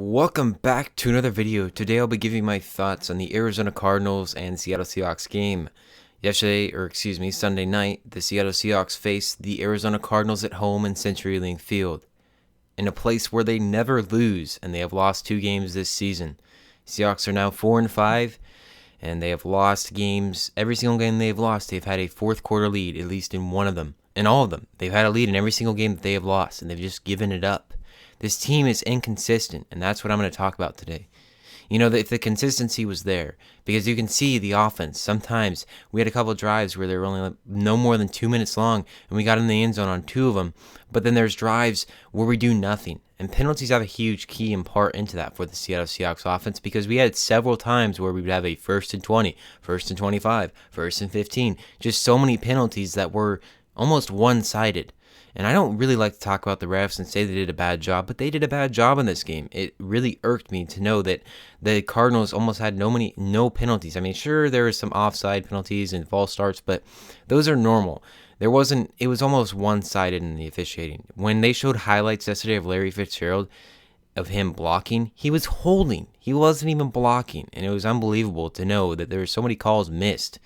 Welcome back to another video. Today I'll be giving my thoughts on the Arizona Cardinals and Seattle Seahawks game. Sunday night, the Seattle Seahawks faced the Arizona Cardinals at home in CenturyLink Field, in a place where they never lose, and they have lost 2 games this season. Seahawks are now 4-5, and they have lost games. Every single game they've lost, they've had a fourth quarter lead, at least in one of them. In all of them, they've had a lead in every single game that they have lost, and they've just given it up. This team is inconsistent, and that's what I'm going to talk about today. You know, if the consistency was there, because you can see the offense. Sometimes we had a couple of drives where they were only no more than 2 minutes long, and we got in the end zone on 2 of them. But then there's drives where we do nothing, and penalties have a huge key and part into that for the Seattle Seahawks offense, because we had several times where we would have a 1st and 20, 1st and 25, 1st and 15, just so many penalties that were almost one-sided. And I don't really like to talk about the refs and say they did a bad job, but they did a bad job in this game. It really irked me to know that the Cardinals almost had no penalties. I mean, sure, there was some offside penalties and false starts, but those are normal. It was almost one-sided in the officiating. When they showed highlights yesterday of Larry Fitzgerald, of him blocking, he was holding. He wasn't even blocking, and it was unbelievable to know that there were so many calls missed.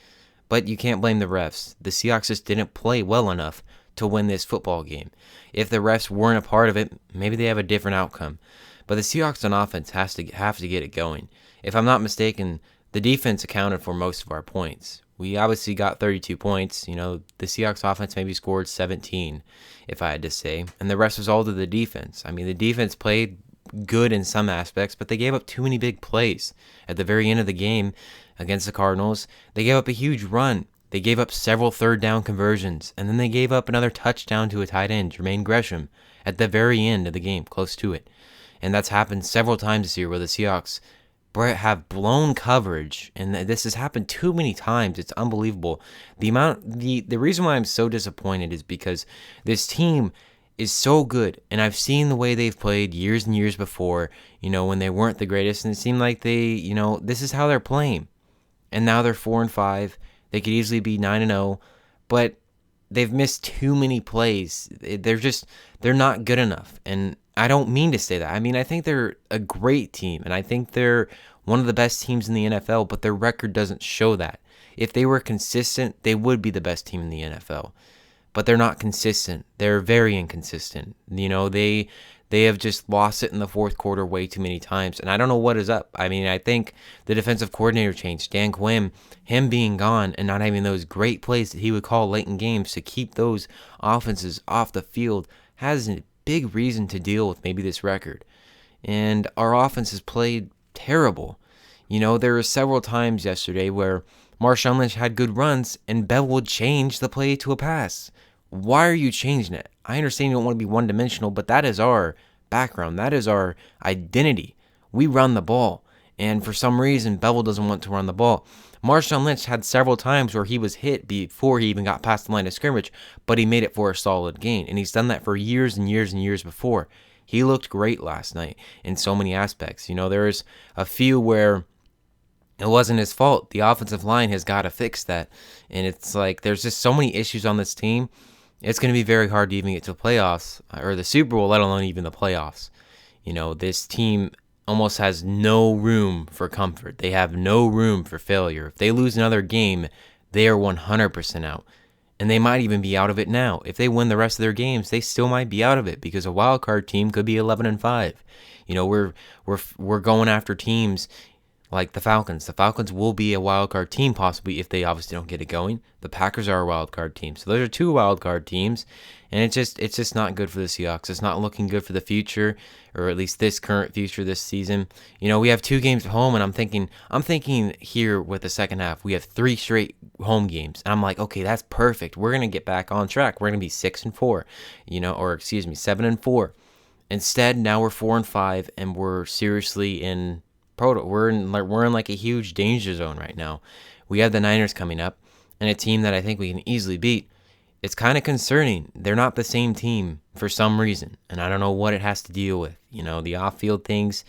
But you can't blame the refs. The Seahawks just didn't play well enough to win this football game. If the refs weren't a part of it, maybe they have a different outcome. But the Seahawks on offense have to get it going. If I'm not mistaken, the defense accounted for most of our points. We obviously got 32 points. You know, the Seahawks offense maybe scored 17, if I had to say. And the rest was all to the defense. I mean, the defense played good in some aspects, but they gave up too many big plays. At the very end of the game against the Cardinals, they gave up a huge run. They gave up several third down conversions, and then they gave up another touchdown to a tight end, Jermaine Gresham, at the very end of the game, close to it. And that's happened several times this year where the Seahawks have blown coverage, and this has happened too many times. It's unbelievable. The reason why I'm so disappointed is because this team is so good, and I've seen the way they've played years and years before, you know, when they weren't the greatest, and it seemed like this is how they're playing. And now they're 4-5. They could easily be 9-0, but they've missed too many plays. They're not good enough. And I don't mean to say that. I mean, I think they're a great team, and I think they're one of the best teams in the NFL, but their record doesn't show that. If they were consistent, they would be the best team in the NFL. But they're not consistent. They're very inconsistent. You know, they have just lost it in the fourth quarter way too many times, and I don't know what is up. I mean, I think the defensive coordinator change, Dan Quinn, him being gone and not having those great plays that he would call late in games to keep those offenses off the field, has a big reason to deal with maybe this record. And our offense has played terrible. You know, there were several times yesterday where Marshawn Lynch had good runs and Bevel would change the play to a pass. Why are you changing it? I understand you don't want to be one-dimensional, but that is our background. That is our identity. We run the ball, and for some reason, Bevel doesn't want to run the ball. Marshawn Lynch had several times where he was hit before he even got past the line of scrimmage, but he made it for a solid gain, and he's done that for years and years and years before. He looked great last night in so many aspects. You know, there's a few where it wasn't his fault. The offensive line has got to fix that, and it's like there's just so many issues on this team. It's going to be very hard to even get to the playoffs or the Super Bowl, let alone even the playoffs. You know, this team almost has no room for comfort. They have no room for failure. If they lose another game, they are 100% out. And they might even be out of it now. If they win the rest of their games, they still might be out of it because a wild card team could be 11-5. You know, we're going after teams like the Falcons. The Falcons will be a wild card team possibly if they obviously don't get it going. The Packers are a wild card team. So those are 2 wild card teams, and it's just not good for the Seahawks. It's not looking good for the future, or at least this current future this season. You know, we have 2 games at home, and I'm thinking here with the second half, we have 3 straight home games. And I'm like, okay, that's perfect. We're going to get back on track. We're going to be 6-4, 7-4. Instead, now we're 4-5, and we're seriously in we're in like a huge danger zone right now. We have the Niners coming up, and a team that I think we can easily beat. It's kind of concerning. They're not the same team for some reason, and I don't know what it has to deal with. You know, the off-field things.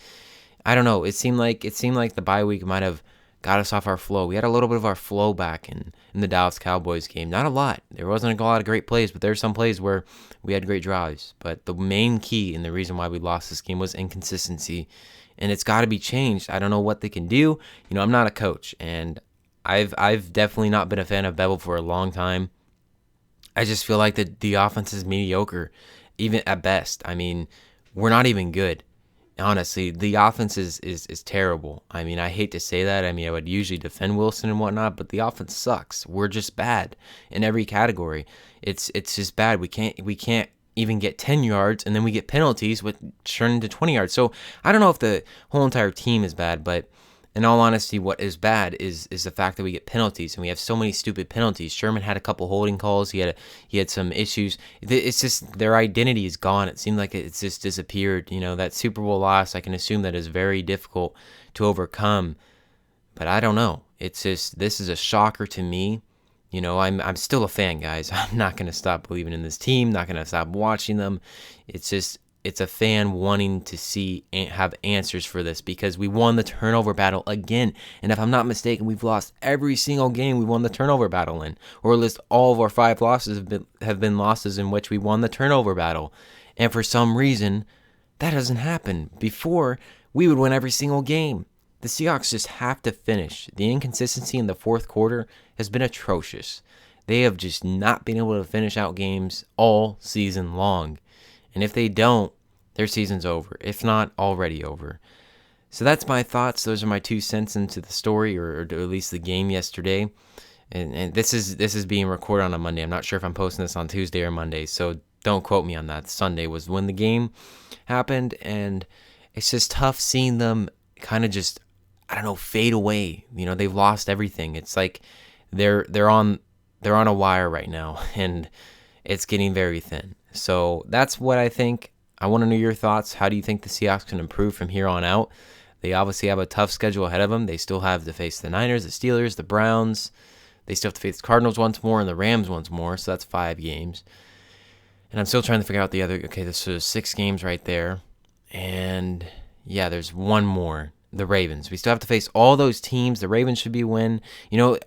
I don't know. It seemed like the bye week might have got us off our flow. We had a little bit of our flow back in the Dallas Cowboys game. Not a lot. There wasn't a lot of great plays, but there's some plays where we had great drives. But the main key and the reason why we lost this game was inconsistency, and it's got to be changed. I don't know what they can do. I'm not a coach, and I've definitely not been a fan of Bevel for a long time. I just feel like the offense is mediocre, even at best. I mean, we're not even good. Honestly, the offense is terrible. I mean, I hate to say that. I mean, I would usually defend Wilson and whatnot, but the offense sucks. We're just bad in every category. It's just bad. We can't even get 10 yards, and then we get penalties which turn into 20 yards. So I don't know if the whole entire team is bad, but in all honesty, what is bad is the fact that we get penalties, and we have so many stupid penalties. Sherman had a couple holding calls. He had some issues. It's just their identity is gone. It seemed like it's just disappeared. That Super Bowl loss, I can assume that is very difficult to overcome, but I don't know. It's just, this is a shocker to me. I'm still a fan, guys. I'm not going to stop believing in this team, not going to stop watching them. It's a fan wanting to see and have answers for this, because we won the turnover battle again. And if I'm not mistaken, we've lost every single game we won the turnover battle in, or at least all of our 5 losses have been losses in which we won the turnover battle. And for some reason, that doesn't happen. Before, we would win every single game. The Seahawks just have to finish. The inconsistency in the fourth quarter has been atrocious. They have just not been able to finish out games all season long. And if they don't, their season's over. If not, already over. So that's my thoughts. Those are my 2 cents into the story, or at least the game yesterday. And this is being recorded on a Monday. I'm not sure if I'm posting this on Tuesday or Monday, so don't quote me on that. Sunday was when the game happened, and it's just tough seeing them kind of just, I don't know, fade away. They've lost everything. It's like they're on a wire right now, and it's getting very thin. So that's what I think. I want to know your thoughts. How do you think the Seahawks can improve from here on out? They obviously have a tough schedule ahead of them. They still have to face the Niners, the Steelers, the Browns. They still have to face the Cardinals once more and the Rams once more. So that's 5 games. And I'm still trying to figure out the other. Okay, this is 6 games right there. And yeah, there's one more. The Ravens. We still have to face all those teams. The Ravens should be a win.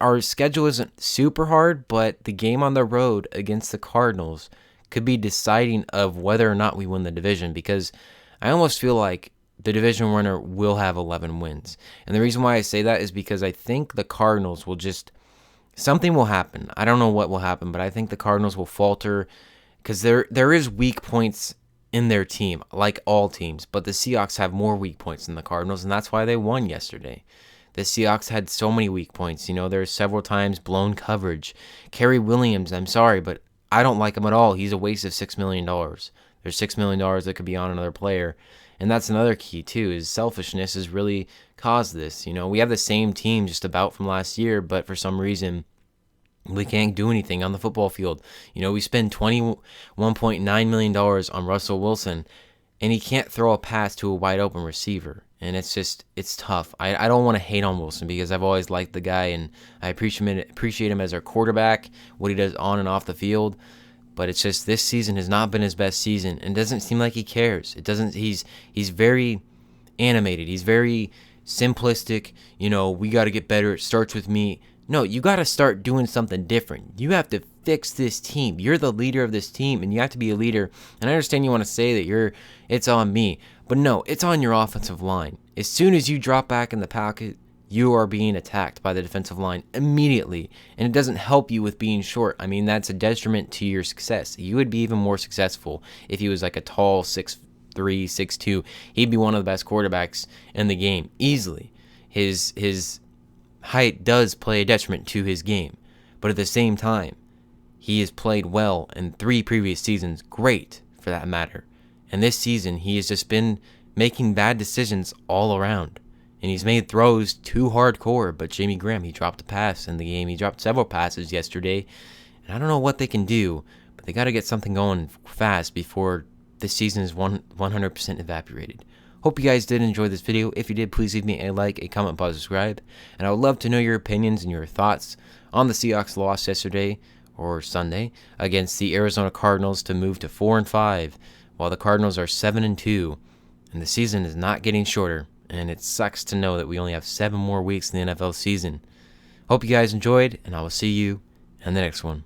Our schedule isn't super hard, but the game on the road against the Cardinals could be deciding of whether or not we win the division, because I almost feel like the division winner will have 11 wins. And the reason why I say that is because I think the Cardinals will something will happen. I don't know what will happen, but I think the Cardinals will falter, because there is weak points in their team, like all teams, but the Seahawks have more weak points than the Cardinals, and that's why they won yesterday. The Seahawks had so many weak points. There's several times blown coverage. Kerry Williams, I'm sorry, but I don't like him at all. He's a waste of $6 million. There's $6 million that could be on another player. And that's another key, too, is selfishness has really caused this. We have the same team just about from last year, but for some reason, we can't do anything on the football field. We spend $21.9 million on Russell Wilson, and he can't throw a pass to a wide open receiver. And it's tough. I don't want to hate on Wilson, because I've always liked the guy, and I appreciate him as our quarterback, what he does on and off the field. But it's just, this season has not been his best season, and it doesn't seem like he cares. It doesn't. He's very animated. He's very simplistic. We got to get better. It starts with me. No, you got to start doing something different. You have to fix this team. You're the leader of this team, and you have to be a leader. And I understand you want to say that it's on me, but no, it's on your offensive line. As soon as you drop back in the pocket, you are being attacked by the defensive line immediately, and it doesn't help you with being short. I mean, that's a detriment to your success. You would be even more successful if he was like a tall 6'3", 6'2". He'd be one of the best quarterbacks in the game, easily. His height does play a detriment to his game, but at the same time, he has played well in 3 previous seasons, great for that matter. And this season, he has just been making bad decisions all around. And he's made throws too hardcore, but Jimmy Graham, he dropped a pass in the game. He dropped several passes yesterday. And I don't know what they can do, but they got to get something going fast before this season is 100% evaporated. Hope you guys did enjoy this video. If you did, please leave me a like, a comment, pause, subscribe. And I would love to know your opinions and your thoughts on the Seahawks loss yesterday, or Sunday, against the Arizona Cardinals to move to 4-5, while the Cardinals are 7-2, and the season is not getting shorter. and it sucks to know that we only have 7 more weeks in the NFL season. Hope you guys enjoyed, and I will see you in the next one.